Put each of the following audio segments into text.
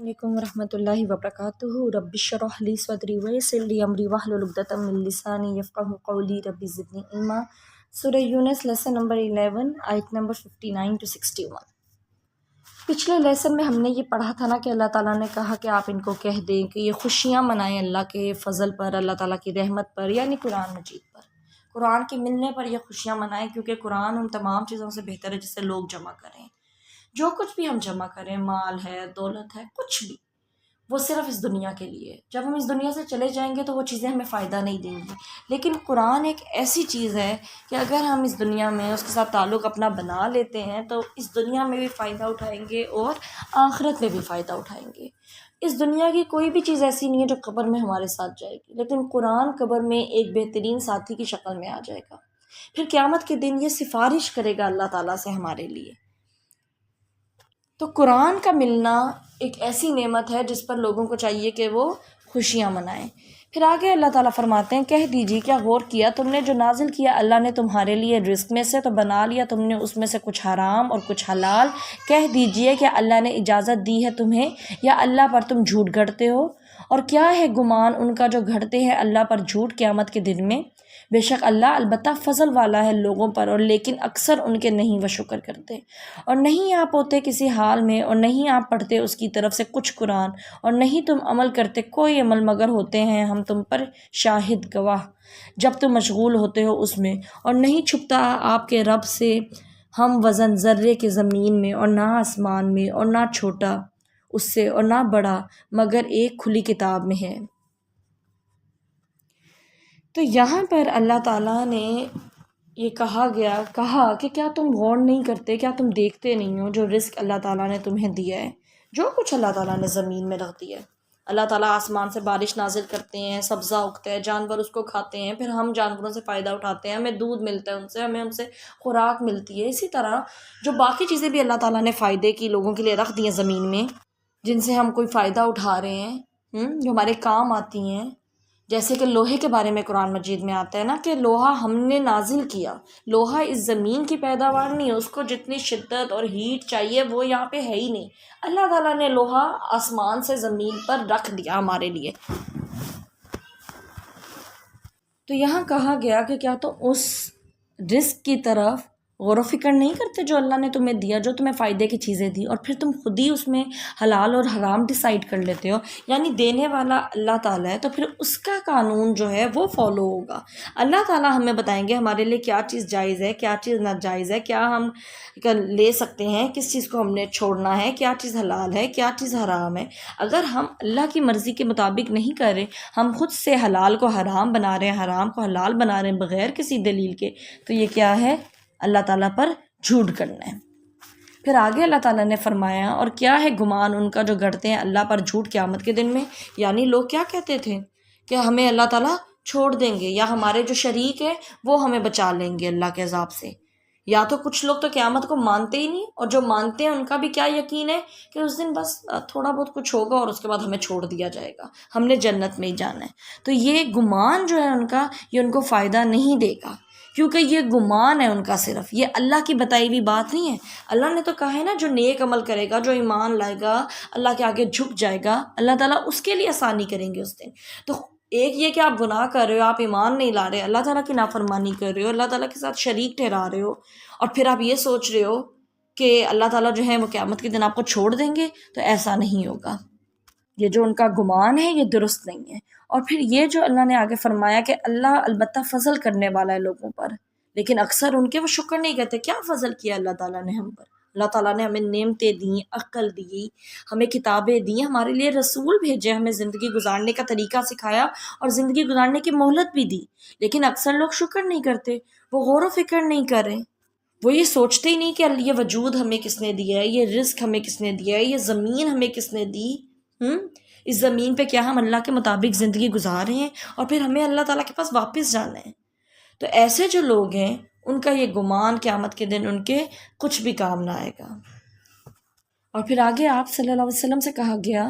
علیکم ورحمۃ اللہ وبرکاتہ۔ رب اشرح لی صدری ویسر لی امری واحلل عقدۃ من لسانی یفقہوا قولی، رب زدنی علما۔ سورہ یونس لیسن نمبر 11 آیت نمبر 59 to 61۔ پچھلے لیسن میں ہم نے یہ پڑھا تھا نا کہ اللہ تعالیٰ نے کہا کہ آپ ان کو کہہ دیں کہ یہ خوشیاں منائیں اللہ کے فضل پر، اللہ تعالیٰ کی رحمت پر، یعنی قرآن مجید پر، قرآن کے ملنے پر یہ خوشیاں منائیں، کیونکہ قرآن ان تمام چیزوں سے بہتر ہے جسے لوگ جمع کریں۔ جو کچھ بھی ہم جمع کریں، مال ہے، دولت ہے، کچھ بھی، وہ صرف اس دنیا کے لیے۔ جب ہم اس دنیا سے چلے جائیں گے تو وہ چیزیں ہمیں فائدہ نہیں دیں گی، لیکن قرآن ایک ایسی چیز ہے کہ اگر ہم اس دنیا میں اس کے ساتھ تعلق اپنا بنا لیتے ہیں تو اس دنیا میں بھی فائدہ اٹھائیں گے اور آخرت میں بھی فائدہ اٹھائیں گے۔ اس دنیا کی کوئی بھی چیز ایسی نہیں ہے جو قبر میں ہمارے ساتھ جائے گی، لیکن قرآن قبر میں ایک بہترین ساتھی کی شکل میں آ جائے گا۔ پھر قیامت کے دن یہ سفارش کرے گا اللہ تعالیٰ سے ہمارے لیے۔ تو قرآن کا ملنا ایک ایسی نعمت ہے جس پر لوگوں کو چاہیے کہ وہ خوشیاں منائیں۔ پھر آگے اللہ تعالیٰ فرماتے ہیں، کہہ دیجیے کیا غور کیا تم نے جو نازل کیا اللہ نے تمہارے لیے رزق میں سے، تو بنا لیا تم نے اس میں سے کچھ حرام اور کچھ حلال۔ کہہ دیجیے کہ اللہ نے اجازت دی ہے تمہیں، یا اللہ پر تم جھوٹ گھڑتے ہو؟ اور کیا ہے گمان ان کا جو گھڑتے ہیں اللہ پر جھوٹ قیامت کے دن میں؟ بے شک اللہ البتہ فضل والا ہے لوگوں پر، اور لیکن اکثر ان کے نہیں وہ شکر کرتے۔ اور نہیں آپ ہوتے کسی حال میں، اور نہیں آپ پڑھتے اس کی طرف سے کچھ قرآن، اور نہیں تم عمل کرتے کوئی عمل، مگر ہوتے ہیں ہم تم پر شاہد گواہ جب تم مشغول ہوتے ہو اس میں۔ اور نہیں چھپتا آپ کے رب سے ہم وزن ذرے کے زمین میں، اور نہ آسمان میں، اور نہ چھوٹا اس سے اور نہ بڑا، مگر ایک کھلی کتاب میں ہے۔ تو یہاں پر اللہ تعالیٰ نے یہ کہا کہ کیا تم غور نہیں کرتے، کیا تم دیکھتے نہیں ہو جو رزق اللہ تعالیٰ نے تمہیں دیا ہے، جو کچھ اللہ تعالیٰ نے زمین میں رکھ دیا ہے۔ اللہ تعالیٰ آسمان سے بارش نازل کرتے ہیں، سبزہ اگتا ہے، جانور اس کو کھاتے ہیں، پھر ہم جانوروں سے فائدہ اٹھاتے ہیں، ہمیں دودھ ملتا ہے ان سے، ہمیں ان سے خوراک ملتی ہے۔ اسی طرح جو باقی چیزیں بھی اللہ تعالیٰ نے فائدے کی لوگوں کے لیے رکھ دی ہیں زمین میں، جن سے ہم کوئی فائدہ اٹھا رہے ہیں، جو ہمارے کام آتی ہیں، جیسے کہ لوہے کے بارے میں قرآن مجید میں آتا ہے نا کہ لوہا ہم نے نازل کیا۔ لوہا اس زمین کی پیداوار نہیں ہے، اس کو جتنی شدت اور ہیٹ چاہیے وہ یہاں پہ ہے ہی نہیں۔ اللہ تعالیٰ نے لوہا آسمان سے زمین پر رکھ دیا ہمارے لیے۔ تو یہاں کہا گیا کہ کیا تم اس رزق کی طرف غور و فکر نہیں کرتے جو اللہ نے تمہیں دیا، جو تمہیں فائدے کی چیزیں دی، اور پھر تم خود ہی اس میں حلال اور حرام ڈیسائیڈ کر لیتے ہو۔ یعنی دینے والا اللہ تعالیٰ ہے تو پھر اس کا قانون جو ہے وہ فالو ہوگا۔ اللہ تعالیٰ ہمیں بتائیں گے ہمارے لیے کیا چیز جائز ہے، کیا چیز ناجائز ہے، کیا ہم لے سکتے ہیں، کس چیز کو ہم نے چھوڑنا ہے، کیا چیز حلال ہے، کیا چیز حرام ہے۔ اگر ہم اللہ کی مرضی کے مطابق نہیں کر رہے، ہم خود سے حلال کو حرام بنا رہے ہیں، حرام کو حلال بنا رہے ہیں بغیر کسی دلیل کے، تو یہ کیا ہے؟ اللہ تعالیٰ پر جھوٹ کرنا ہے۔ پھر آگے اللہ تعالیٰ نے فرمایا، اور کیا ہے گمان ان کا جو گھڑتے ہیں اللہ پر جھوٹ قیامت کے دن میں۔ یعنی لوگ کیا کہتے تھے کہ ہمیں اللہ تعالیٰ چھوڑ دیں گے، یا ہمارے جو شریک ہیں وہ ہمیں بچا لیں گے اللہ کے عذاب سے۔ یا تو کچھ لوگ تو قیامت کو مانتے ہی نہیں، اور جو مانتے ہیں ان کا بھی کیا یقین ہے کہ اس دن بس تھوڑا بہت کچھ ہوگا اور اس کے بعد ہمیں چھوڑ دیا جائے گا، ہم نے جنت میں ہی جانا ہے۔ تو یہ گمان جو ہے ان کا، یہ ان کو فائدہ نہیں دے گا، کیونکہ یہ گمان ہے ان کا، صرف یہ اللہ کی بتائی ہوئی بات نہیں ہے۔ اللہ نے تو کہا ہے نا جو نیک عمل کرے گا، جو ایمان لائے گا، اللہ کے آگے جھک جائے گا، اللہ تعالیٰ اس کے لیے آسانی کریں گے اس دن۔ تو ایک یہ کہ آپ گناہ کر رہے ہو، آپ ایمان نہیں لا رہے، اللہ تعالیٰ کی نافرمانی کر رہے ہو، اللہ تعالیٰ کے ساتھ شریک ٹھہرا رہے ہو، اور پھر آپ یہ سوچ رہے ہو کہ اللہ تعالیٰ جو ہے وہ قیامت کے دن آپ کو چھوڑ دیں گے، تو ایسا نہیں ہوگا۔ یہ جو ان کا گمان ہے یہ درست نہیں ہے۔ اور پھر یہ جو اللہ نے آگے فرمایا کہ اللہ البتہ فضل کرنے والا ہے لوگوں پر، لیکن اکثر ان کے وہ شکر نہیں کرتے۔ کیا فضل کیا اللہ تعالیٰ نے ہم پر؟ اللہ تعالیٰ نے ہمیں نعمتیں دیں، عقل دی، ہمیں کتابیں دیں، ہمارے لیے رسول بھیجے، ہمیں زندگی گزارنے کا طریقہ سکھایا اور زندگی گزارنے کی مہلت بھی دی، لیکن اکثر لوگ شکر نہیں کرتے، وہ غور و فکر نہیں کر رہے، وہ یہ سوچتے ہی نہیں کہ یہ وجود ہمیں کس نے دیا ہے، یہ رزق ہمیں کس نے دیا ہے، یہ زمین ہمیں کس نے دی، اس زمین پہ کیا ہم اللہ کے مطابق زندگی گزار رہے ہیں، اور پھر ہمیں اللہ تعالیٰ کے پاس واپس جانا ہے۔ تو ایسے جو لوگ ہیں ان کا یہ گمان قیامت کے دن ان کے کچھ بھی کام نہ آئے گا۔ اور پھر آگے آپ صلی اللہ علیہ وسلم سے کہا گیا،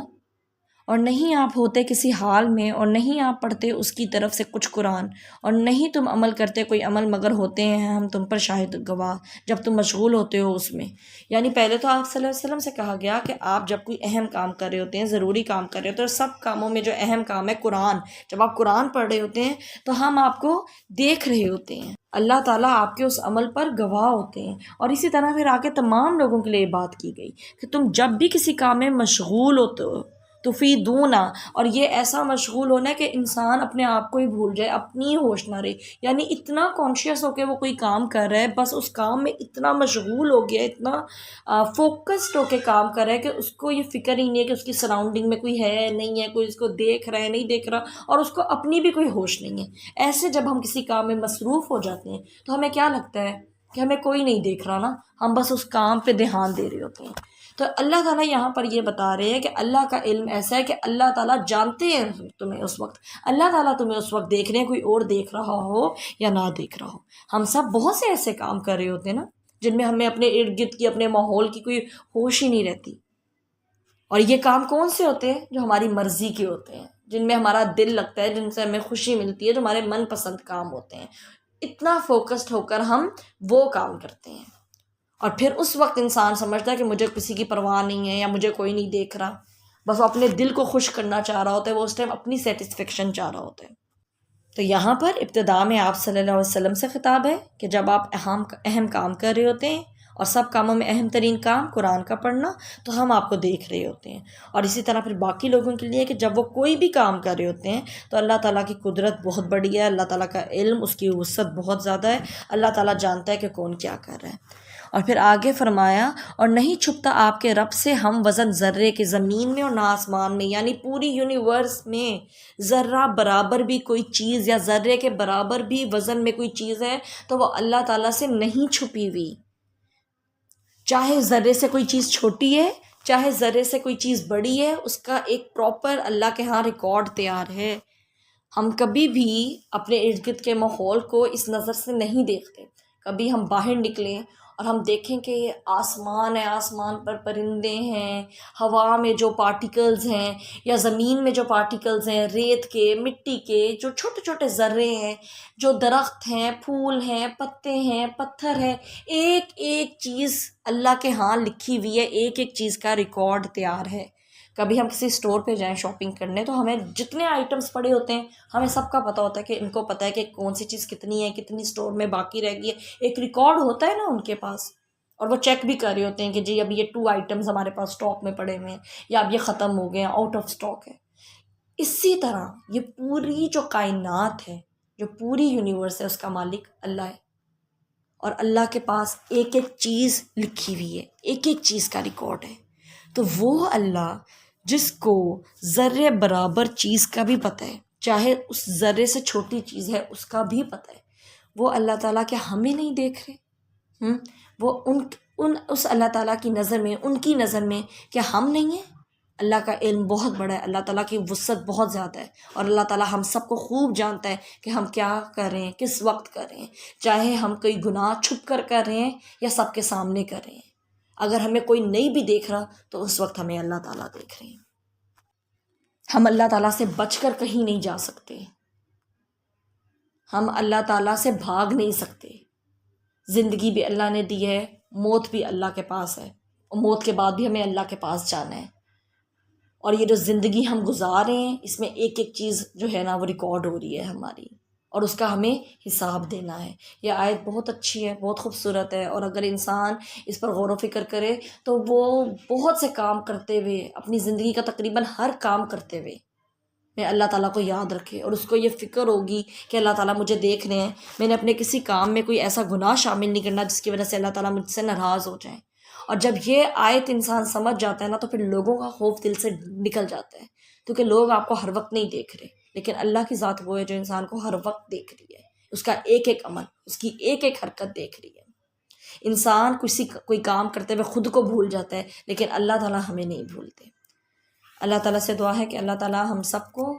اور نہیں آپ ہوتے کسی حال میں، اور نہیں آپ پڑھتے اس کی طرف سے کچھ قرآن، اور نہیں تم عمل کرتے کوئی عمل، مگر ہوتے ہیں ہم تم پر شاہد گواہ جب تم مشغول ہوتے ہو اس میں۔ یعنی پہلے تو آپ صلی اللہ علیہ وسلم سے کہا گیا کہ آپ جب کوئی اہم کام کر رہے ہوتے ہیں، ضروری کام کر رہے ہوتے ہیں، اور سب کاموں میں جو اہم کام ہے قرآن، جب آپ قرآن پڑھ رہے ہوتے ہیں تو ہم آپ کو دیکھ رہے ہوتے ہیں، اللہ تعالیٰ آپ کے اس عمل پر گواہ ہوتے ہیں۔ اور اسی طرح پھر آگے تمام لوگوں کے لیے یہ بات کی گئی کہ تم جب بھی کسی کام میں مشغول ہوتے ہو، تفیدون، اور یہ ایسا مشغول ہونا ہے کہ انسان اپنے آپ کو ہی بھول جائے، اپنی ہوش نہ رہے، یعنی اتنا کانشیس ہو کے وہ کوئی کام کر رہا ہے، بس اس کام میں اتنا مشغول ہو گیا، اتنا فوکسڈ ہو کے کام کر رہا ہے کہ اس کو یہ فکر ہی نہیں ہے کہ اس کی سراؤنڈنگ میں کوئی ہے نہیں ہے، کوئی اس کو دیکھ رہا ہے نہیں دیکھ رہا، اور اس کو اپنی بھی کوئی ہوش نہیں ہے۔ ایسے جب ہم کسی کام میں مصروف ہو جاتے ہیں تو ہمیں کیا لگتا ہے کہ ہمیں کوئی نہیں دیکھ رہا نا، ہم بس اس کام پہ دھیان دے رہے ہوتے ہیں۔ تو اللہ تعالیٰ یہاں پر یہ بتا رہے ہیں کہ اللہ کا علم ایسا ہے کہ اللہ تعالیٰ جانتے ہیں تمہیں اس وقت، اللہ تعالیٰ تمہیں اس وقت دیکھ رہے ہیں، کوئی اور دیکھ رہا ہو یا نہ دیکھ رہا ہو۔ ہم سب بہت سے ایسے کام کر رہے ہوتے ہیں نا جن میں ہمیں اپنے ارد گرد کی، اپنے ماحول کی کوئی ہوش ہی نہیں رہتی۔ اور یہ کام کون سے ہوتے ہیں؟ جو ہماری مرضی کے ہوتے ہیں، جن میں ہمارا دل لگتا ہے، جن سے ہمیں خوشی ملتی ہے، جو ہمارے من پسند کام ہوتے ہیں۔ اتنا فوکسڈ ہو کر ہم وہ کام کرتے ہیں، اور پھر اس وقت انسان سمجھتا ہے کہ مجھے کسی کی پرواہ نہیں ہے، یا مجھے کوئی نہیں دیکھ رہا، بس وہ اپنے دل کو خوش کرنا چاہ رہا ہوتا ہے، وہ اس ٹائم اپنی سیٹسفیکشن چاہ رہا ہوتا ہے۔ تو یہاں پر ابتدا میں آپ صلی اللہ علیہ وسلم سے خطاب ہے کہ جب آپ اہم کام کر رہے ہوتے ہیں، اور سب کاموں میں اہم ترین کام قرآن کا پڑھنا، تو ہم آپ کو دیکھ رہے ہوتے ہیں۔ اور اسی طرح پھر باقی لوگوں کے لیے کہ جب وہ کوئی بھی کام کر رہے ہوتے ہیں تو اللہ تعالیٰ کی قدرت بہت بڑی ہے، اللہ تعالیٰ کا علم، اس کی وسعت بہت زیادہ ہے، اللہ تعالیٰ جانتا ہے کہ کون کیا کر رہا ہے۔ اور پھر آگے فرمایا، اور نہیں چھپتا آپ کے رب سے ہم وزن ذرے کے، زمین میں اور نہ آسمان میں، یعنی پوری یونیورس میں ذرہ برابر بھی کوئی چیز، یا ذرے کے برابر بھی وزن میں کوئی چیز ہے تو وہ اللہ تعالیٰ سے نہیں چھپی ہوئی۔ چاہے ذرے سے کوئی چیز چھوٹی ہے، چاہے ذرے سے کوئی چیز بڑی ہے، اس کا ایک پراپر اللہ کے ہاں ریکارڈ تیار ہے۔ ہم کبھی بھی اپنے ارد گرد کے ماحول کو اس نظر سے نہیں دیکھتے۔ کبھی ہم باہر نکلیں اور ہم دیکھیں کہ آسمان ہے، آسمان پر پرندے ہیں، ہوا میں جو پارٹیکلز ہیں، یا زمین میں جو پارٹیکلز ہیں، ریت کے، مٹی کے جو چھوٹے چھوٹے ذرے ہیں، جو درخت ہیں، پھول ہیں، پتے ہیں، پتھر ہیں، ایک ایک چیز اللہ کے ہاں لکھی ہوئی ہے، ایک ایک چیز کا ریکارڈ تیار ہے۔ کبھی ہم کسی اسٹور پہ جائیں شاپنگ کرنے تو ہمیں جتنے آئٹمس پڑے ہوتے ہیں ہمیں سب کا پتہ ہوتا ہے کہ ان کو پتہ ہے کہ کون سی چیز کتنی ہے، کتنی اسٹور میں باقی رہ گئی ہے، ایک ریکارڈ ہوتا ہے نا ان کے پاس، اور وہ چیک بھی کر رہے ہوتے ہیں کہ جی اب یہ 2 آئٹمس ہمارے پاس اسٹاک میں پڑے ہوئے ہیں، یا اب یہ ختم ہو گئے ہیں، آؤٹ آف اسٹاک ہے۔ اسی طرح یہ پوری جو کائنات ہے، جو پوری یونیورس ہے، اس کا مالک اللہ ہے، اور اللہ کے پاس ایک ایک چیز لکھی ہوئی ہے، ایک ایک چیز کا ریکارڈ ہے۔ تو وہ اللہ جس کو ذرے برابر چیز کا بھی پتہ ہے، چاہے اس ذرے سے چھوٹی چیز ہے اس کا بھی پتہ ہے، وہ اللہ تعالیٰ کیا ہمیں نہیں دیکھ رہے؟ وہ اس اللہ تعالیٰ کی نظر میں، ان کی نظر میں کیا ہم نہیں ہیں؟ اللہ کا علم بہت بڑا ہے، اللہ تعالیٰ کی وسعت بہت زیادہ ہے، اور اللہ تعالیٰ ہم سب کو خوب جانتا ہے کہ ہم کیا کر رہے ہیں، کس وقت کر رہے ہیں، چاہے ہم کوئی گناہ چھپ کر رہے ہیں یا سب کے سامنے کر رہے ہیں۔ اگر ہمیں کوئی نہیں بھی دیکھ رہا تو اس وقت ہمیں اللہ تعالیٰ دیکھ رہے ہیں۔ ہم اللہ تعالیٰ سے بچ کر کہیں نہیں جا سکتے، ہم اللہ تعالیٰ سے بھاگ نہیں سکتے۔ زندگی بھی اللہ نے دی ہے، موت بھی اللہ کے پاس ہے، اور موت کے بعد بھی ہمیں اللہ کے پاس جانا ہے۔ اور یہ جو زندگی ہم گزار رہے ہیں اس میں ایک ایک چیز جو ہے نا وہ ریکارڈ ہو رہی ہے ہماری، اور اس کا ہمیں حساب دینا ہے۔ یہ آیت بہت اچھی ہے، بہت خوبصورت ہے، اور اگر انسان اس پر غور و فکر کرے تو وہ بہت سے کام کرتے ہوئے، اپنی زندگی کا تقریباً ہر کام کرتے ہوئے میں اللہ تعالیٰ کو یاد رکھے، اور اس کو یہ فکر ہوگی کہ اللہ تعالیٰ مجھے دیکھ رہے ہیں، میں نے اپنے کسی کام میں کوئی ایسا گناہ شامل نہیں کرنا جس کی وجہ سے اللہ تعالیٰ مجھ سے ناراض ہو جائیں۔ اور جب یہ آیت انسان سمجھ جاتا ہے نا تو پھر لوگوں کا خوف دل سے نکل جاتا ہے، کیونکہ لوگ آپ کو ہر وقت نہیں دیکھ رہے، لیکن اللہ کی ذات وہ ہے جو انسان کو ہر وقت دیکھ رہی ہے، اس کا ایک ایک عمل، اس کی ایک ایک حرکت دیکھ رہی ہے۔ انسان کوئی کام کرتے ہوئے خود کو بھول جاتا ہے، لیکن اللہ تعالیٰ ہمیں نہیں بھولتے۔ اللہ تعالیٰ سے دعا ہے کہ اللہ تعالیٰ ہم سب کو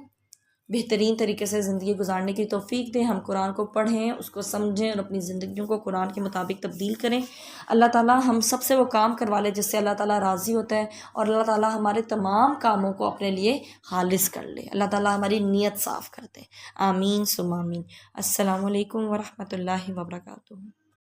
بہترین طریقے سے زندگی گزارنے کی توفیق دیں، ہم قرآن کو پڑھیں، اس کو سمجھیں اور اپنی زندگیوں کو قرآن کے مطابق تبدیل کریں۔ اللہ تعالیٰ ہم سب سے وہ کام کروا لے جس سے اللہ تعالیٰ راضی ہوتا ہے، اور اللہ تعالیٰ ہمارے تمام کاموں کو اپنے لیے خالص کر لے، اللہ تعالیٰ ہماری نیت صاف کر دے۔ آمین ثم آمین۔ السلام علیکم ورحمۃ اللہ وبرکاتہ۔